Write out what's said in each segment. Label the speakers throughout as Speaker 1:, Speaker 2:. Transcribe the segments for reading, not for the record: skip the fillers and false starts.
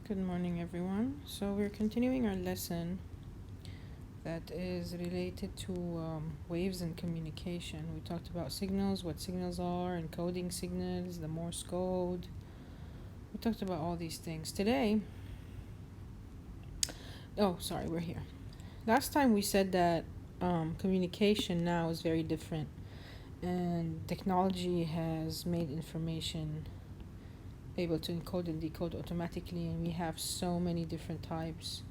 Speaker 1: Good morning, everyone. So, we're continuing our lesson that is related to waves and communication. We talked about signals, what signals are, encoding signals, the Morse code. We talked about all these things. Today, we're here. Last time we said that communication now is very different, and technology has made information able to encode and decode automatically, and we have so many different types.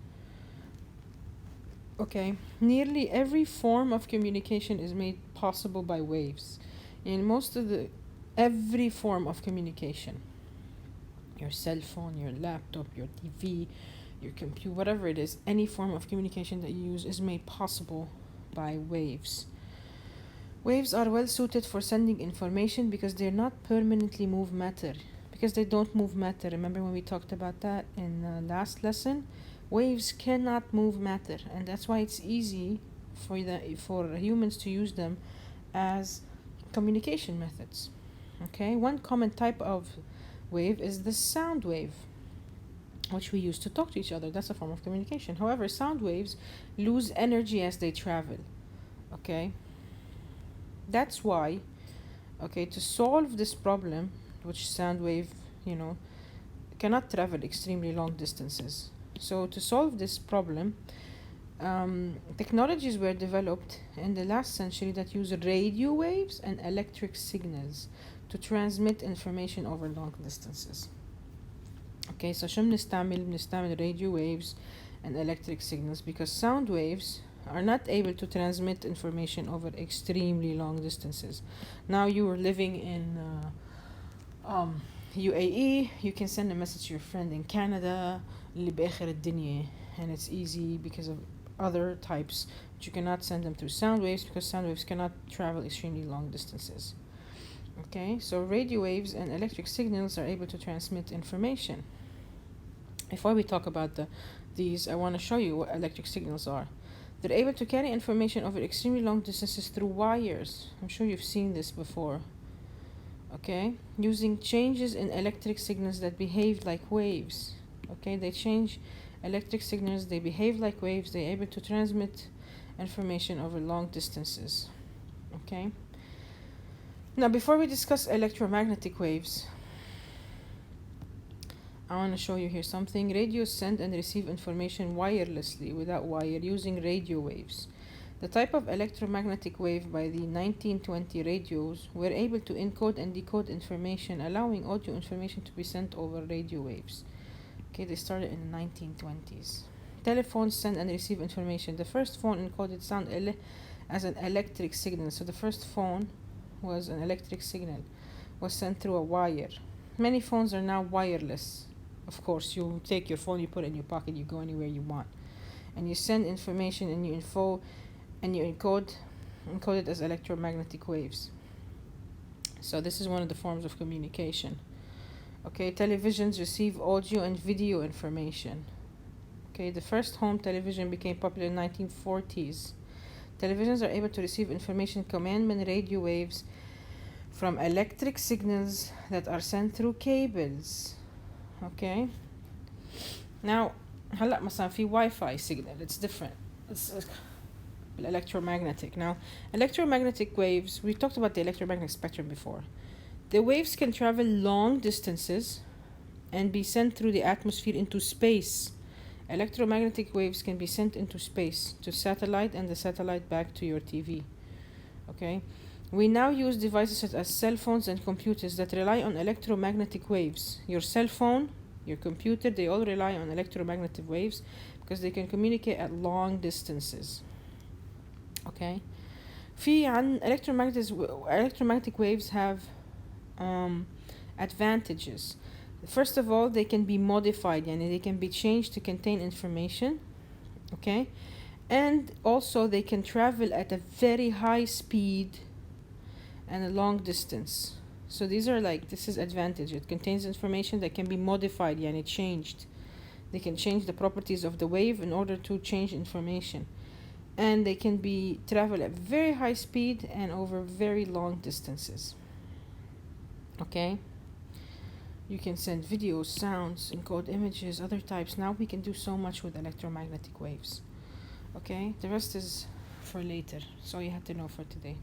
Speaker 1: Okay, nearly every form of communication is made possible by waves. In every form of communication, your cell phone, your laptop, your TV, your computer, whatever it is, any form of communication that you use is made possible by waves. Waves are well suited for sending information because they're not permanently move matter. Because they don't move matter. Remember when we talked about that in the last lesson? Waves cannot move matter, and that's why it's easy for humans to use them as communication methods. Okay, one common type of wave is the sound wave, which we use to talk to each other. That's a form of communication. However, sound waves lose energy as they travel. Okay, that's why, to solve this problem, which sound wave, cannot travel extremely long distances. So to solve this problem, technologies were developed in the last century that use radio waves and electric signals to transmit information over long distances. Okay, so شو بنستعمل radio waves and electric signals because sound waves are not able to transmit information over extremely long distances. Now you are living in UAE, you can send a message to your friend in Canada, اللي بآخر الدنيا, and it's easy because of other types, but you cannot send them through sound waves because sound waves cannot travel extremely long distances. Okay, so radio waves and electric signals are able to transmit information. Before we talk about these, I want to show you what electric signals are. They're able to carry information over extremely long distances through wires. I'm sure you've seen this before. Okay, using changes in electric signals that behave like waves. Okay, they change electric signals, they behave like waves, they're able to transmit information over long distances. Okay, now before we discuss electromagnetic waves, I want to show you here something. Radios send and receive information wirelessly without wire using radio waves. The type of electromagnetic wave by the 1920 radios were able to encode and decode information, allowing audio information to be sent over radio waves. Okay, they started in the 1920s. Telephones send and receive information. The first phone encoded sound as an electric signal. So the first phone was an electric signal, was sent through a wire. Many phones are now wireless. Of course, you take your phone, you put it in your pocket, you go anywhere you want. And you send information and you encode it as electromagnetic waves. So this is one of the forms of communication. Okay, televisions receive audio and video information. Okay, the first home television became popular in 1940s. Televisions are able to receive information commandment radio waves from electric signals that are sent through cables. Okay, now هلا مثلا في Wi-Fi signal, it's different. It's electromagnetic. Now electromagnetic waves, we talked about the electromagnetic spectrum before. The waves can travel long distances and be sent through the atmosphere into space. Electromagnetic waves can be sent into space to satellite and the satellite back to your TV. Okay, we now use devices such as cell phones and computers that rely on electromagnetic waves. Your cell phone, your computer, they all rely on electromagnetic waves because they can communicate at long distances. Okay, electromagnetic waves have advantages. First of all, they can be modified, and they can be changed to contain information. Okay, and also they can travel at a very high speed and a long distance. So this is advantage. It contains information that can be modified, and changed. They can change the properties of the wave in order to change information. And they can be travel at very high speed and over very long distances. Okay, You can send videos, sounds, encode images, other types. Now we can do so much with electromagnetic waves. Okay, the rest is for later, so you had to know for today.